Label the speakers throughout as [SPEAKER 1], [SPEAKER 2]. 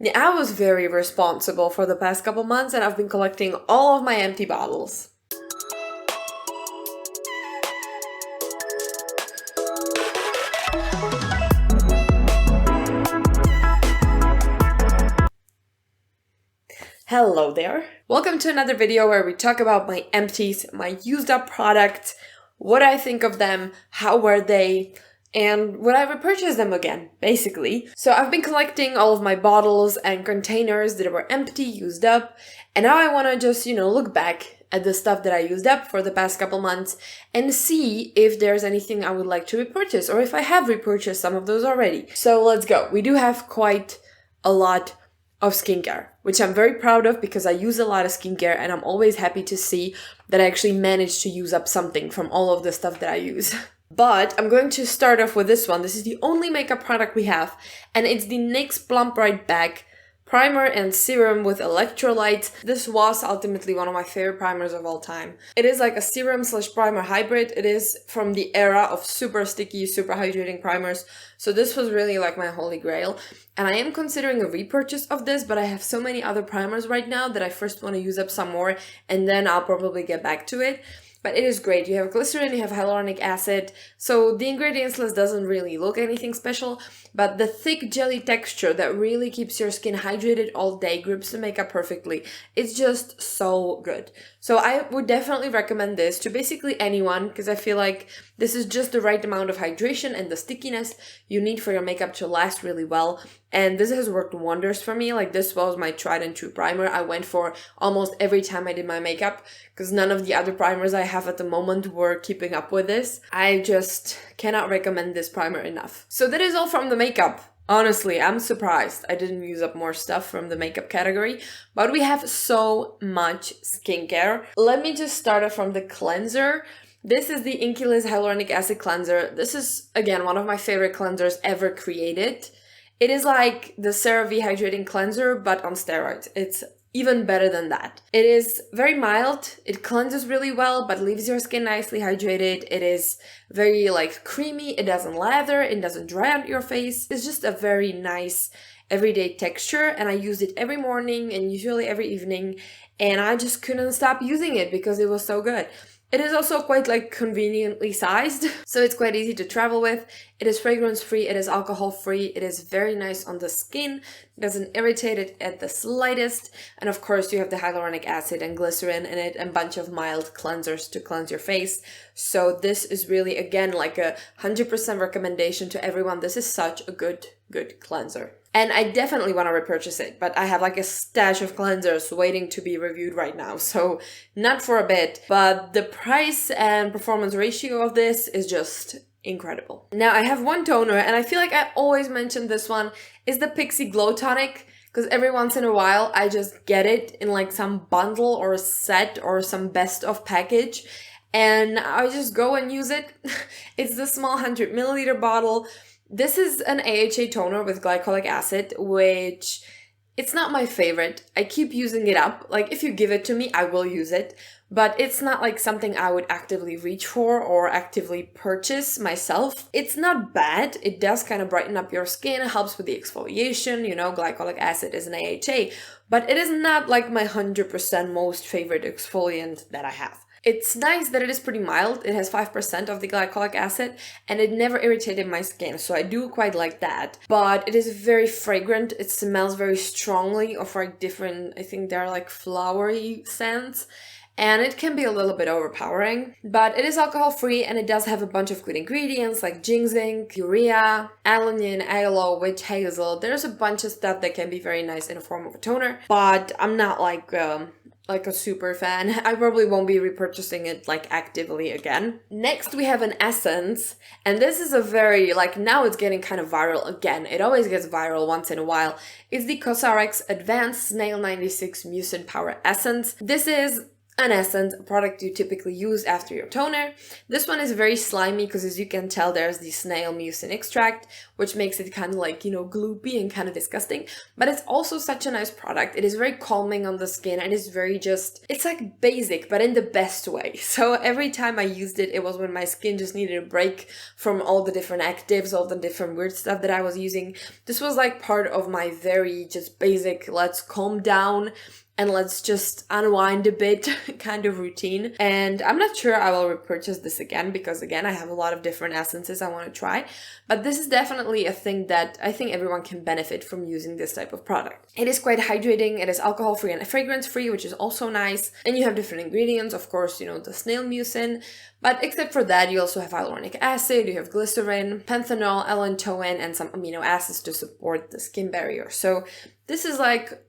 [SPEAKER 1] Yeah, I was very responsible for the past couple months and I've been collecting all of my empty bottles. Hello there. Welcome to another video where we talk about my empties, my used up products, what I think of them, how were they, and would I repurchase them again, basically. So I've been collecting all of my bottles and containers that were empty, used up, and now I want to just, look back at the stuff that I used up for the past couple months and see if there's anything I would like to repurchase or if I have repurchased some of those already. So let's go. We do have quite a lot of skincare, which I'm very proud of because I use a lot of skincare and I'm always happy to see that I actually managed to use up something from all of the stuff that I use. But I'm going to start off with this one. This is the only makeup product we have, and it's the NYX Plump Right Back Primer and Serum with electrolytes. This was ultimately one of my favorite primers of all time. It is like a serum/primer hybrid. It is from the era of super sticky, super hydrating primers. So this was really like my holy grail. And I am considering a repurchase of this, but I have so many other primers right now that I first want to use up some more and then I'll probably get back to it. But it is great. You have glycerin, you have hyaluronic acid, so the ingredients list doesn't really look anything special, but the thick jelly texture that really keeps your skin hydrated all day, grips the makeup perfectly. It's just so good. So I would definitely recommend this to basically anyone because I feel like this is just the right amount of hydration and the stickiness you need for your makeup to last really well. And this has worked wonders for me. Like, this was my tried and true primer I went for almost every time I did my makeup because none of the other primers I have at the moment were keeping up with this. I just cannot recommend this primer enough. So that is all from the makeup. Honestly, I'm surprised I didn't use up more stuff from the makeup category, but we have so much skincare. Let me just start off from the cleanser. This is the Inkey Hyaluronic Acid Cleanser. This is, again, one of my favorite cleansers ever created. It is like the CeraVe Hydrating Cleanser, but on steroids. It's even better than that. It is very mild, it cleanses really well, but leaves your skin nicely hydrated. It is very creamy, it doesn't lather, it doesn't dry out your face. It's just a very nice everyday texture, and I use it every morning and usually every evening, and I just couldn't stop using it because it was so good. It is also quite conveniently sized, so it's quite easy to travel with. It is fragrance free, it is alcohol free, it is very nice on the skin, it doesn't irritate it at the slightest, and of course you have the hyaluronic acid and glycerin in it and a bunch of mild cleansers to cleanse your face. So this is really, again, like a 100% recommendation to everyone. This is such a good cleanser. And I definitely want to repurchase it, but I have a stash of cleansers waiting to be reviewed right now, so not for a bit. But the price and performance ratio of this is just incredible. Now I have one toner, and I feel like I always mention this one, is the Pixi Glow Tonic, because every once in a while I just get it in some bundle or a set or some best of package, and I just go and use it. It's the small 100 milliliter bottle. This is an AHA toner with glycolic acid, which it's not my favorite. I keep using it up. If you give it to me, I will use it. But it's not something I would actively reach for or actively purchase myself. It's not bad. It does kind of brighten up your skin, helps with the exfoliation. Glycolic acid is an AHA. But it is not my 100% most favorite exfoliant that I have. It's nice that it is pretty mild. It has 5% of the glycolic acid and it never irritated my skin, so I do quite like that. But it is very fragrant. It smells very strongly of different, I think they're flowery scents. And it can be a little bit overpowering, but it is alcohol free and it does have a bunch of good ingredients like ginseng, urea, alanine, aloe, witch hazel. There's a bunch of stuff that can be very nice in the form of a toner, but I'm not a super fan. I probably won't be repurchasing it actively again. Next we have an essence, and this is a very now it's getting kind of viral again. It always gets viral once in a while. It's the COSRX Advanced Snail 96 Mucin Power Essence. This is an essence, a product you typically use after your toner. This one is very slimy because, as you can tell, there's the Snail Mucin extract, which makes it kind of like, you know, gloopy and kind of disgusting. But it's also such a nice product. It is very calming on the skin and it's very just, it's like basic, but in the best way. So every time I used it, it was when my skin just needed a break from all the different actives, all the different weird stuff that I was using. This was like part of my very just basic, let's calm down and let's just unwind a bit kind of routine. And I'm not sure I will repurchase this again because, again, I have a lot of different essences I want to try. But this is definitely a thing that I think everyone can benefit from using this type of product. It is quite hydrating. It is alcohol-free and fragrance-free, which is also nice. And you have different ingredients, of course, you know, the snail mucin. But except for that, you also have hyaluronic acid, you have glycerin, panthenol, allantoin, and some amino acids to support the skin barrier. So this is like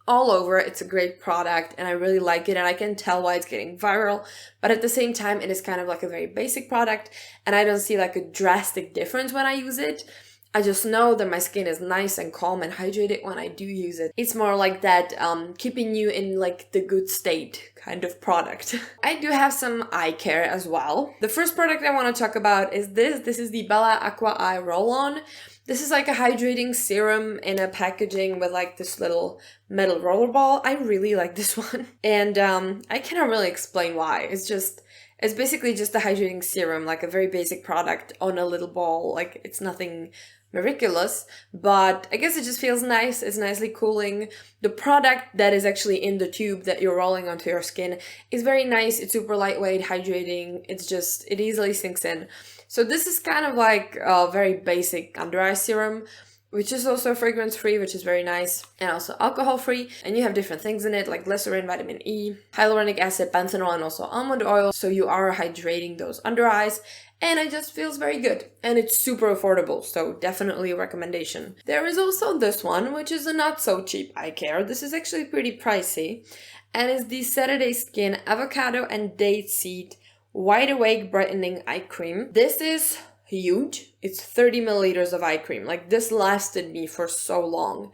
[SPEAKER 1] all over. It's a great product and I really like it, and I can tell why it's getting viral, but at the same time it is kind of like a very basic product and I don't see like a drastic difference when I use it. I just know that my skin is nice and calm and hydrated when I do use it. It's more like that keeping you in like the good state kind of product. I do have some eye care as well. The first product I want to talk about is this. This is the Balea Aqua Eye Roll-On. This is like a hydrating serum in a packaging with like this little metal roller ball. I really like this one. And I cannot really explain why. It's basically just a hydrating serum, like a very basic product on a little ball. Like, it's nothing miraculous, but I guess it just feels nice. It's nicely cooling. The product that is actually in the tube that you're rolling onto your skin is very nice. It's super lightweight, hydrating. It easily sinks in. So this is kind of like a very basic under eye serum, which is also fragrance-free, which is very nice, and also alcohol-free. And you have different things in it, like glycerin, vitamin E, hyaluronic acid, panthenol, and also almond oil. So you are hydrating those under eyes, and it just feels very good. And it's super affordable, so definitely a recommendation. There is also this one, which is a not so cheap eye care. This is actually pretty pricey, and it's the Saturday Skin Avocado and Date Seed Wide Awake Brightening Eye Cream. This is huge. It's 30 milliliters of eye cream. Like, this lasted me for so long.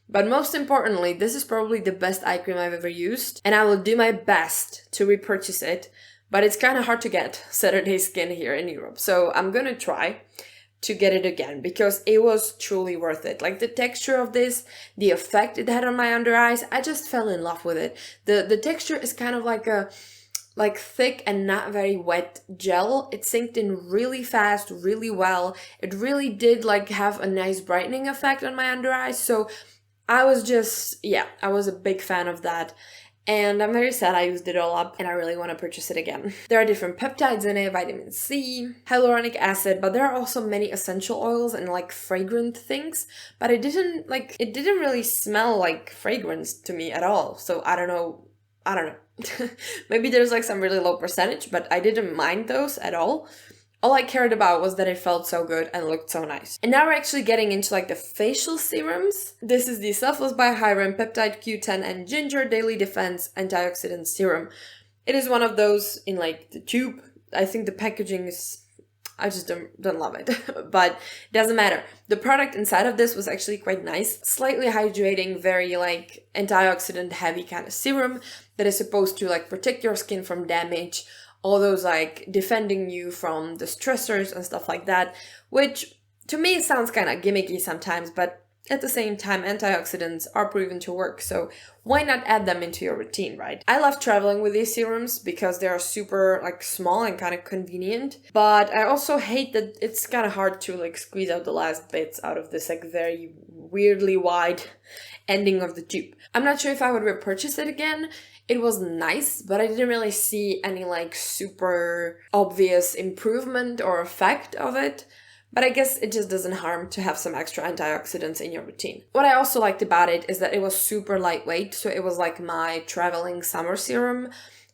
[SPEAKER 1] But most importantly, this is probably the best eye cream I've ever used, and I will do my best to repurchase it, but it's kind of hard to get Saturday Skin here in Europe. So I'm gonna try to get it again because it was truly worth it. Like, the texture of this, the effect it had on my under eyes, I just fell in love with it. The texture is kind of like a thick and not very wet gel. It sinked in really fast, really well. It really did like have a nice brightening effect on my under eyes. So I was a big fan of that. And I'm very sad I used it all up and I really want to purchase it again. There are different peptides in it, vitamin C, hyaluronic acid, but there are also many essential oils and like fragrant things. But it didn't really smell like fragrance to me at all. So I don't know. Maybe there's like some really low percentage, but I didn't mind those at all. All I cared about was that it felt so good and looked so nice. And now we're actually getting into like the facial serums. This is the Selfless by Hyram Peptide Q10 and Ginger Daily Defense Antioxidant Serum. It is one of those in like the tube. I think the packaging is, I just don't love it, but it doesn't matter. The product inside of this was actually quite nice. Slightly hydrating, very like antioxidant heavy kind of serum that is supposed to like protect your skin from damage, all those like defending you from the stressors and stuff like that, which to me sounds kind of gimmicky sometimes, but at the same time, antioxidants are proven to work, so why not add them into your routine, right? I love traveling with these serums because they are super like small and kind of convenient, but I also hate that it's kind of hard to like squeeze out the last bits out of this like very weirdly wide ending of the tube. I'm not sure if I would repurchase it again. It was nice, but I didn't really see any like super obvious improvement or effect of it. But I guess it just doesn't harm to have some extra antioxidants in your routine. What I also liked about it is that it was super lightweight. So it was like my traveling summer serum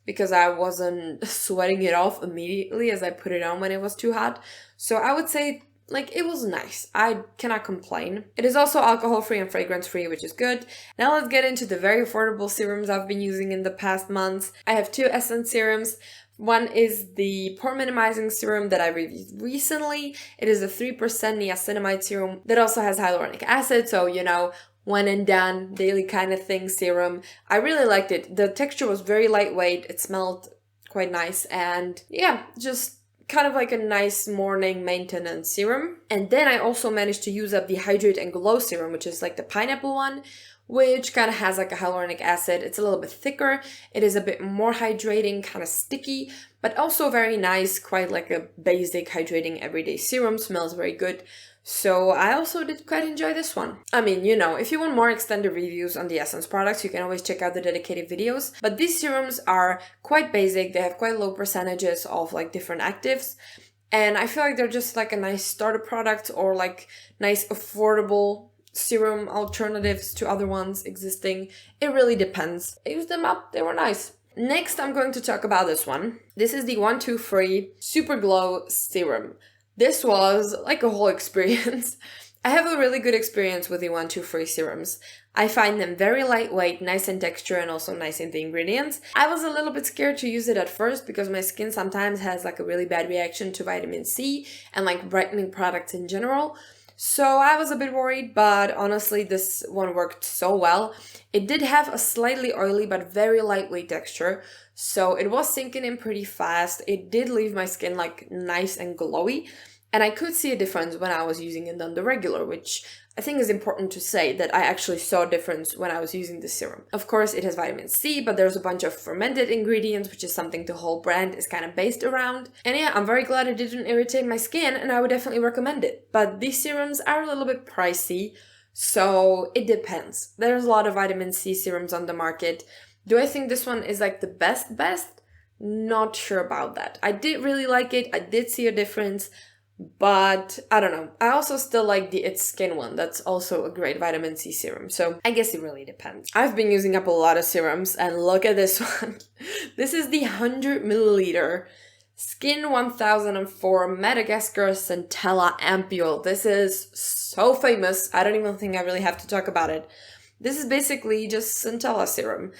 [SPEAKER 1] because I wasn't sweating it off immediately as I put it on when it was too hot. So I would say like it was nice. I cannot complain. It is also alcohol-free and fragrance-free, which is good. Now let's get into the very affordable serums I've been using in the past months. I have two Essence serums. One is the Pore Minimizing Serum that I reviewed recently. It is a 3% niacinamide serum that also has hyaluronic acid, so, you know, one and done, daily kind of thing serum. I really liked it. The texture was very lightweight. It smelled quite nice, and yeah, just kind of like a nice morning maintenance serum. And then I also managed to use up the Hydrate and Glow serum, which is like the pineapple one, which kind of has like a hyaluronic acid. It's a little bit thicker. It is a bit more hydrating, kind of sticky, but also very nice, quite like a basic hydrating everyday serum. Smells very good. So I also did quite enjoy this one. I mean, you know, if you want more extended reviews on the Essence products, you can always check out the dedicated videos. But these serums are quite basic. They have quite low percentages of like different actives. And I feel like they're just like a nice starter product, or like nice affordable serum alternatives to other ones existing. It really depends. I used them up. They were nice. Next, I'm going to talk about this one. This is the One.Two.Free Super Glow Serum. This was like a whole experience. I have a really good experience with the One.Two.Free serums. I find them very lightweight, nice in texture, and also nice in the ingredients. I was a little bit scared to use it at first because my skin sometimes has like a really bad reaction to vitamin C and like brightening products in general. So I was a bit worried, but honestly this one worked so well. It did have a slightly oily but very lightweight texture, so it was sinking in pretty fast. It did leave my skin like nice and glowy, and I could see a difference when I was using it on the regular, which I think is important to say that I actually saw a difference when I was using the serum. Of course, it has vitamin C, but there's a bunch of fermented ingredients, which is something the whole brand is kind of based around. And yeah, I'm very glad it didn't irritate my skin, and I would definitely recommend it. But these serums are a little bit pricey, so it depends. There's a lot of vitamin C serums on the market. Do I think this one is like the best? Not sure about that. I did really like it. I did see a difference. But I don't know. I also still like the It's Skin one. That's also a great vitamin C serum. So I guess it really depends. I've been using up a lot of serums, and look at this one. This is the 100 milliliter Skin 1004 Madagascar Centella Ampoule. This is so famous. I don't even think I really have to talk about it. This is basically just Centella serum.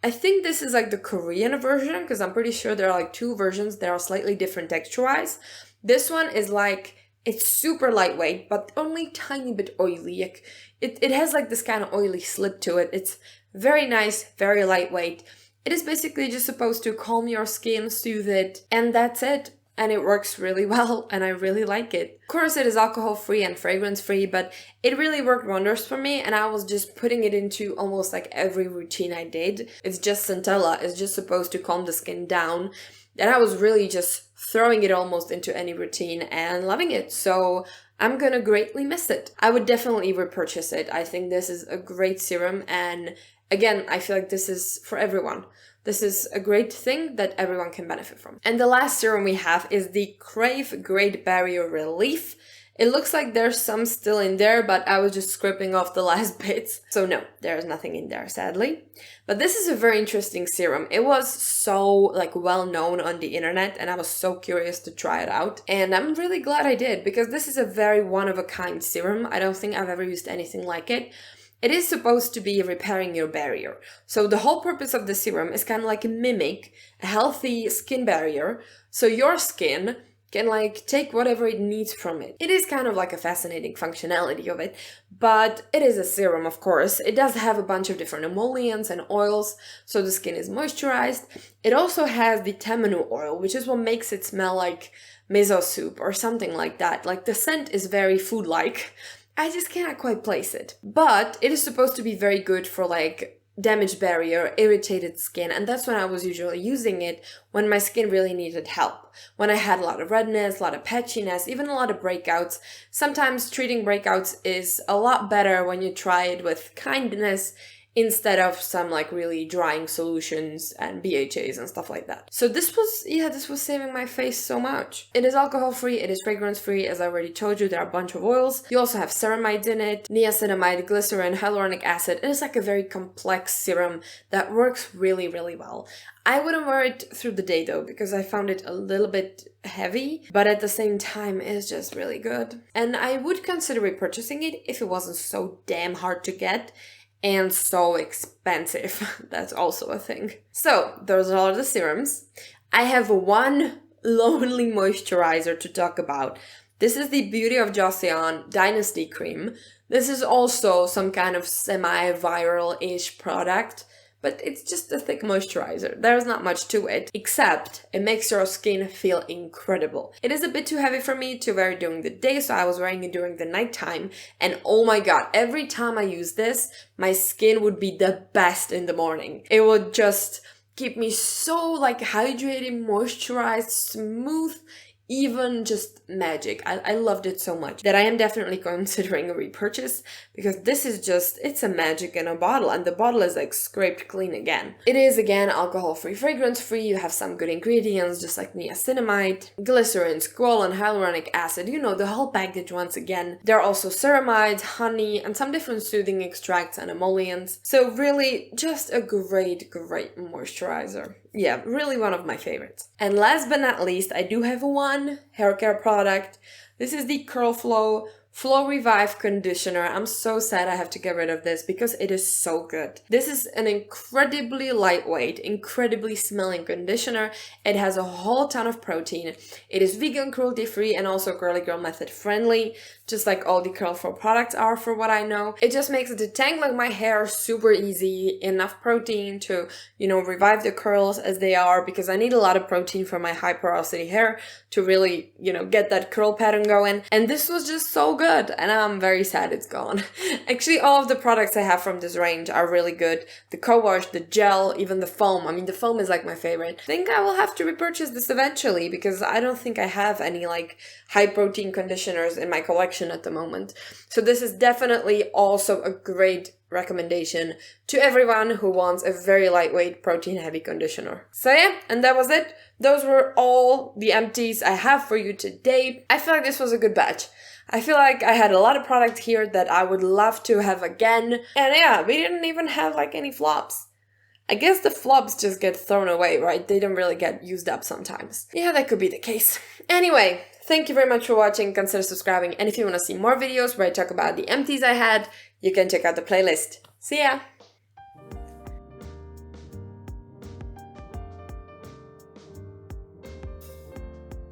[SPEAKER 1] I think this is like the Korean version, because I'm pretty sure there are like two versions that are slightly different texture-wise. This one is like, it's super lightweight, but only tiny bit oily. Like, it has like this kind of oily slip to it. It's very nice, very lightweight. It is basically just supposed to calm your skin, soothe it, and that's it. And it works really well, and I really like it. Of course, it is alcohol-free and fragrance-free, but it really worked wonders for me, and I was just putting it into almost like every routine I did. It's just Centella. It's just supposed to calm the skin down, and I was really just throwing it almost into any routine and loving it. So I'm gonna greatly miss it. I would definitely repurchase it. I think this is a great serum, and again, I feel like this is for everyone. This is a great thing that everyone can benefit from. And the last serum we have is the Krave Great Barrier Relief. It looks like there's some still in there, but I was just scraping off the last bits. So no, there's nothing in there, sadly. But this is a very interesting serum. It was so like well known on the internet, and I was so curious to try it out. And I'm really glad I did, because this is a very one-of-a-kind serum. I don't think I've ever used anything like it. It is supposed to be repairing your barrier. So the whole purpose of the serum is kind of like mimic a healthy skin barrier, so your skin can like take whatever it needs from it. It is kind of like a fascinating functionality of it, but it is a serum, of course. It does have a bunch of different emollients and oils, so the skin is moisturized. It also has the tamanu oil, which is what makes it smell like miso soup or something like that. Like the scent is very food-like. I just cannot quite place it. But it is supposed to be very good for like damaged barrier, irritated skin, and that's when I was usually using it, when my skin really needed help. When I had a lot of redness, a lot of patchiness, even a lot of breakouts. Sometimes treating breakouts is a lot better when you try it with kindness instead of some like really drying solutions and BHAs and stuff like that. So this was saving my face so much. It is alcohol-free, it is fragrance-free, as I already told you, there are a bunch of oils. You also have ceramides in it, niacinamide, glycerin, hyaluronic acid. It is like a very complex serum that works really, really well. I wouldn't wear it through the day though, because I found it a little bit heavy, but at the same time, it's just really good. And I would consider repurchasing it if it wasn't so damn hard to get and so expensive. That's also a thing. So, those are all the serums. I have one lonely moisturizer to talk about. This is the Beauty of Joseon Dynasty Cream. This is also some kind of semi-viral-ish product, but it's just a thick moisturizer. There's not much to it, except it makes your skin feel incredible. It is a bit too heavy for me to wear during the day, so I was wearing it during the nighttime, and oh my god, every time I use this, my skin would be the best in the morning. It would just keep me so like hydrated, moisturized, smooth, even just magic. I loved it so much that I am definitely considering a repurchase, because this is just, it's a magic in a bottle, and the bottle is like scraped clean again. It is again alcohol-free, fragrance-free, you have some good ingredients just like niacinamide, glycerin, squalane, hyaluronic acid, you know, the whole package once again. There are also ceramides, honey, and some different soothing extracts and emollients. So really just a great moisturizer. Yeah, really one of my favorites. And last but not least, I do have one hair care product. This is the Curl Flow Revive Conditioner. I'm so sad I have to get rid of this because it is so good. This is an incredibly lightweight, incredibly smelling conditioner. It has a whole ton of protein. It is vegan, cruelty-free, and also girly girl method friendly, just like all the Curl Flow products are for what I know. It just makes detangling my hair super easy, enough protein to, you know, revive the curls as they are, because I need a lot of protein for my high porosity hair to really, you know, get that curl pattern going. And this was just so good, and I'm very sad it's gone. Actually, all of the products I have from this range are really good. The co-wash, the gel, even the foam. I mean, the foam is like my favorite. I think I will have to repurchase this eventually, because I don't think I have any like high protein conditioners in my collection at the moment. So this is definitely also a great recommendation to everyone who wants a very lightweight protein heavy conditioner. So yeah, and that was it. Those were all the empties I have for you today. I feel like this was a good batch. I feel like I had a lot of product here that I would love to have again. And yeah, we didn't even have like any flops. I guess the flops just get thrown away, right? They don't really get used up sometimes. Yeah, that could be the case. Anyway, thank you very much for watching. Consider subscribing. And if you want to see more videos where I talk about the empties I had, you can check out the playlist. See ya!